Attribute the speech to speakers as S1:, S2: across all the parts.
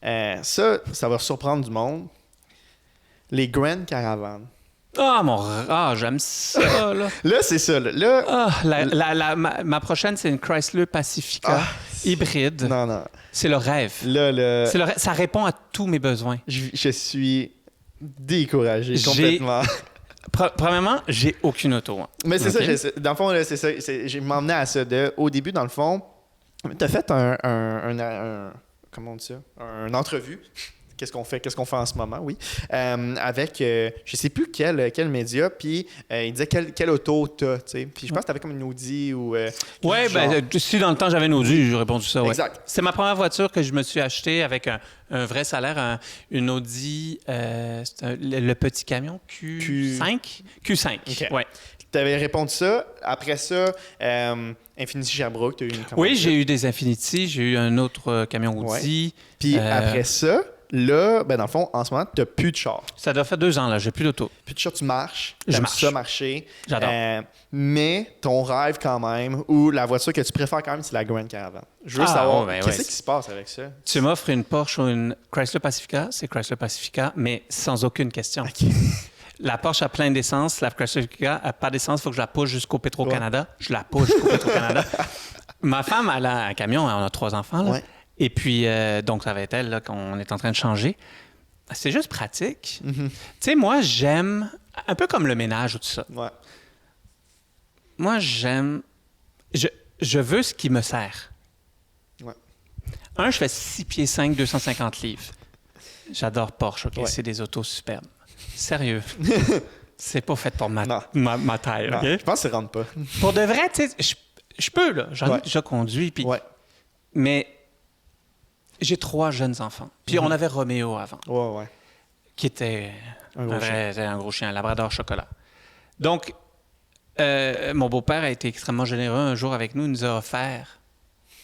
S1: Ça va surprendre du monde. Les Grand Caravan.
S2: J'aime ça, là.
S1: Là, c'est ça. Là,
S2: Ma prochaine, c'est une Chrysler Pacifica hybride.
S1: Non.
S2: C'est le rêve. Ça répond à tous mes besoins.
S1: Je suis découragé complètement.
S2: Premièrement, j'ai aucune auto. Hein.
S1: Mais c'est ça. Dans le fond, là, c'est ça. J'ai m'emmené à ça. Au début, dans le fond, t'as fait comment on dit ça? Une entrevue. Qu'est-ce qu'on fait en ce moment, oui. Avec, je sais plus quel média, puis il disait quelle auto t'as, tu sais. Puis je pense que t'avais comme une Audi ou...
S2: si dans le temps j'avais une Audi, j'ai répondu ça, ouais.
S1: Exact.
S2: C'est ma première voiture que je me suis achetée avec un vrai salaire, une Audi, le petit camion Q5? Q5,
S1: okay.
S2: Ouais.
S1: Tu avais répondu ça. Après ça, Infiniti Sherbrooke, tu as eu une commande.
S2: Oui, j'ai eu des Infiniti, j'ai eu un autre camion Audi.
S1: Ouais. Puis après ça, là, dans le fond, en ce moment, tu n'as plus de char.
S2: Ça doit faire 2 ans, là, j'ai plus d'auto.
S1: Plus de char, tu marches.
S2: Je marche.
S1: Ça marcher.
S2: J'adore.
S1: Mais ton rêve quand même, ou la voiture que tu préfères quand même, c'est la Grand Caravan. Je veux savoir, qu'est-ce qui se passe avec ça?
S2: Tu m'offres une Porsche ou une Chrysler Pacifica, c'est Chrysler Pacifica, mais sans aucune question.
S1: Okay.
S2: La Porsche a plein d'essence, la Chrysler Pacifica n'a pas d'essence, il faut que je la pousse jusqu'au Petro-Canada. Ouais. Je la pousse jusqu'au Petro-Canada. Ma femme, elle a un camion, on a 3 enfants, là. Ouais. Et puis, donc, ça va être elle là, qu'on est en train de changer. C'est juste pratique. Mm-hmm. Tu sais, moi, j'aime, un peu comme le ménage ou tout ça.
S1: Ouais.
S2: Moi, j'aime, je veux ce qui me sert.
S1: Ouais.
S2: Je fais 6 pieds 5, 250 livres. J'adore Porsche, OK?
S1: Ouais.
S2: C'est des autos superbes. Sérieux. C'est pas fait pour ma taille,
S1: non,
S2: OK?
S1: Je pense que ça rentre pas.
S2: Pour de vrai, tu sais, je peux, là. J'en ai déjà conduit, puis...
S1: Ouais.
S2: Mais j'ai 3 jeunes enfants. Puis on avait Roméo avant.
S1: Ouais.
S2: Qui était un gros chien, un labrador chocolat. Donc, mon beau-père a été extrêmement généreux un jour avec nous. Il nous a offert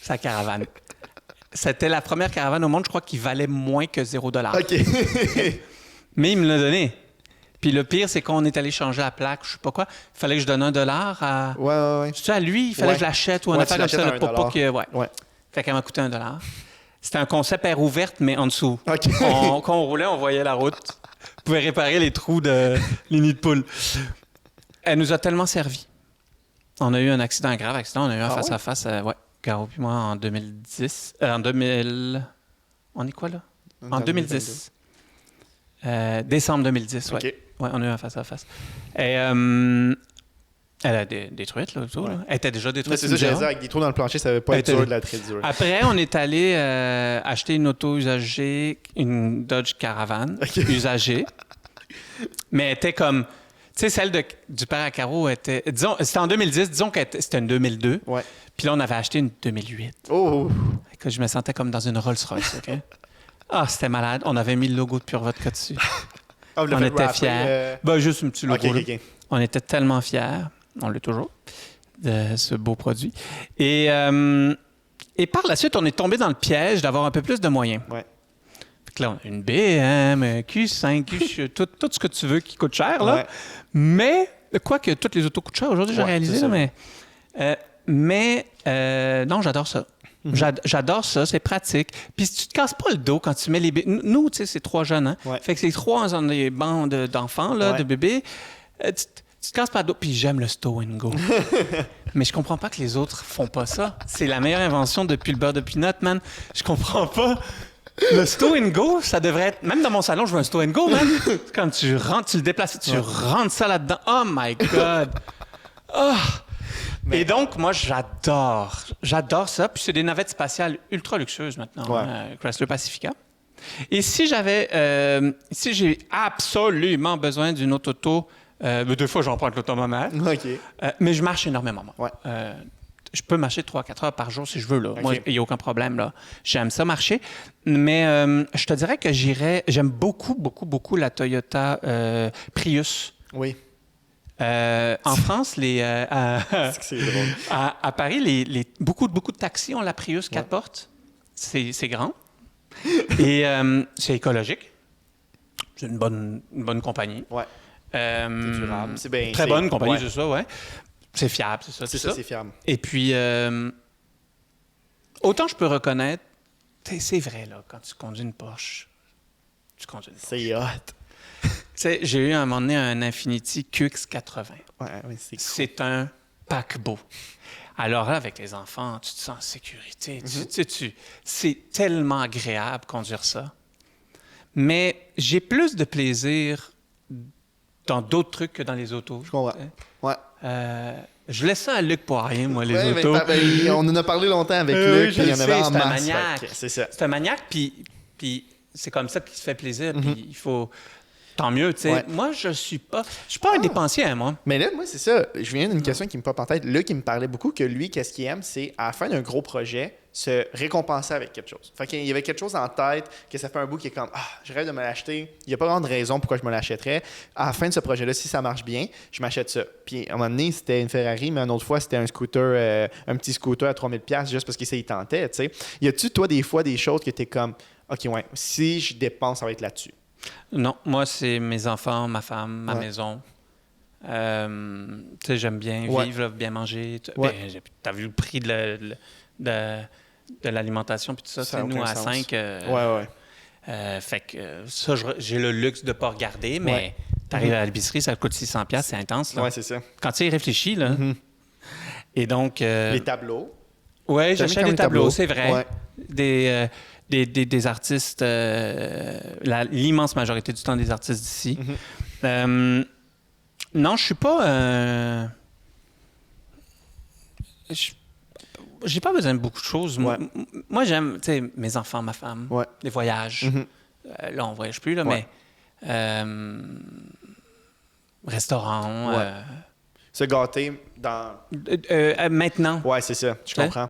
S2: sa caravane. C'était la première caravane au monde, je crois, qui valait moins que $0.
S1: OK.
S2: Mais il me l'a donné. Puis le pire, c'est qu'on est allé changer la plaque, je sais pas quoi. Il fallait que je donne $1 à...
S1: Ouais.
S2: C'est à lui, il fallait que je l'achète ou un affaire comme ça pour pas que... Ouais. Fait qu'elle m'a coûté $1. C'était un concept air ouverte, mais en dessous.
S1: Okay.
S2: Quand on roulait, on voyait la route. On pouvait réparer les trous de les nids de poules. Elle nous a tellement servi. On a eu un accident, un grave accident. On a eu un face-à-face, Caro puis moi, en 2010. On est quoi, là? En 2010. Décembre 2010, ouais.
S1: Okay.
S2: Ouais, on a eu un face-à-face. Et elle a détruite, là, l'auto. Ouais. Elle était déjà détruite.
S1: C'est ça, j'allais dire, avec des trous dans le plancher, ça ne va pas être dur de la très dur.
S2: Après, on est allé acheter une auto usagée, une Dodge Caravan usagée. Mais elle était comme... Tu sais, celle du père à Caro était... Disons, c'était en 2010, disons que c'était une 2002.
S1: Ouais.
S2: Puis là, on avait acheté une 2008.
S1: Oh!
S2: Écoute, je me sentais comme dans une Rolls-Royce, OK? C'était malade. On avait mis le logo de Pure Vodka dessus. On était fiers. Juste un petit logo. Okay. On était tellement fiers, on l'est toujours, de ce beau produit. Et par la suite, on est tombé dans le piège d'avoir un peu plus de moyens.
S1: Ouais.
S2: Fait que là, on a une BM, Q5, tout ce que tu veux qui coûte cher, là. Ouais. Mais, quoique toutes les autos coûtent cher aujourd'hui, j'ai réalisé, là, mais non, j'adore ça. Mm-hmm. J'adore ça, c'est pratique. Puis si tu te casses pas le dos quand tu mets les bébés... Nous, tu sais, c'est 3 jeunes, hein? Ouais. Fait que c'est 3 dans des bancs d'enfants, là, de bébés. Tu te casses pas le dos. Puis j'aime le Stow & Go. Mais je comprends pas que les autres font pas ça. C'est la meilleure invention depuis le beurre de peanut, man. Je comprends pas. Le Stow & Go, ça devrait être... Même dans mon salon, je veux un Stow & Go, man. Quand tu rentres, tu le déplaces, tu rentres ça là-dedans. Oh my God! Oh! Mais... Et donc, moi, j'adore ça. Puis c'est des navettes spatiales ultra luxueuses maintenant, Chrysler Pacifica. Et si j'ai absolument besoin d'une autre auto, 2 fois, j'en prends avec l'auto ma mère.
S1: Okay.
S2: Mais je marche énormément, moi.
S1: Ouais.
S2: Je peux marcher 3-4 heures par jour si je veux, là. Okay. Moi, il n'y a aucun problème, là. J'aime ça marcher. Mais je te dirais que j'aime beaucoup, beaucoup, beaucoup la Toyota Prius.
S1: Oui.
S2: En France,
S1: c'est drôle.
S2: À Paris, beaucoup de taxis ont la Prius 4 portes. C'est grand. Et c'est écologique. C'est une bonne compagnie.
S1: Ouais. C'est durable. C'est bien.
S2: Très bonne compagnie, c'est ça, ouais. C'est fiable, c'est ça.
S1: C'est fiable.
S2: Et puis, autant je peux reconnaître C'est vrai, là, quand tu conduis une Porsche, tu conduis une Porsche.
S1: C'est hot.
S2: J'ai eu à un moment donné un Infiniti QX80.
S1: Ouais, c'est cool.
S2: C'est un paquebot. Alors là, avec les enfants, tu te sens en sécurité. C'est tellement agréable conduire ça. Mais j'ai plus de plaisir dans d'autres trucs que dans les autos.
S1: Je comprends. Ouais.
S2: Je laisse ça à Luc Poirier, moi, les
S1: Ouais,
S2: autos.
S1: On en a parlé longtemps avec Luc, puis il y en avait en
S2: c'est un
S1: masse.
S2: maniaque.
S1: C'est ça.
S2: C'est un maniaque, puis c'est comme ça qu'il se fait plaisir, puis il faut... Tant mieux, tu sais.
S1: Ouais.
S2: Moi, je suis pas un dépensier, hein, moi.
S1: Mais là, moi, c'est ça. Je viens d'une question qui me pop en tête. Luc, il me parlait beaucoup que lui, qu'est-ce qu'il aime, c'est à la fin d'un gros projet, se récompenser avec quelque chose. Fait qu'il y avait quelque chose en tête, que ça fait un bout qui est comme je rêve de me l'acheter. Il n'y a pas grande raison pourquoi je me l'achèterais. À la fin de ce projet-là, si ça marche bien, je m'achète ça. Puis à un moment donné, c'était une Ferrari, mais une autre fois, c'était un scooter, un petit scooter à 3000$ juste parce qu'il s'y tentait, tu sais. Y a-tu, toi, des fois, des choses que tu es comme OK, ouais, si je dépense, ça va être là-dessus?
S2: Non, moi, c'est mes enfants, ma femme, ma
S1: Ouais.
S2: maison. Tu sais, j'aime bien
S1: Ouais.
S2: vivre, là, bien manger.
S1: Ouais.
S2: T'as vu le prix de l'alimentation puis tout ça.
S1: Ça a
S2: C'est nous
S1: aucun
S2: à
S1: sens.
S2: 5.
S1: Ouais.
S2: Fait que ça, j'ai le luxe de ne pas regarder, mais
S1: Ouais.
S2: t'arrives à l'épicerie, ça coûte 600$, c'est intense. Là.
S1: Ouais, c'est ça.
S2: Quand tu y réfléchis, là.
S1: Mhm.
S2: Et donc...
S1: Les tableaux.
S2: Oui,
S1: T'aimes
S2: j'achète
S1: quand
S2: des
S1: les
S2: tableaux,
S1: tableaux?
S2: c'est vrai.
S1: Ouais.
S2: Des artistes, l'immense majorité du temps des artistes d'ici. Non, je suis pas... j'ai pas besoin de beaucoup de choses.
S1: Ouais.
S2: Moi, j'aime, tu sais, mes enfants, ma femme,
S1: Ouais.
S2: les voyages.
S1: Mhm.
S2: Là, on voyage plus, là,
S1: Ouais.
S2: mais restaurant.
S1: Ouais. Se gâter dans...
S2: Maintenant.
S1: Ouais, c'est ça. Je comprends.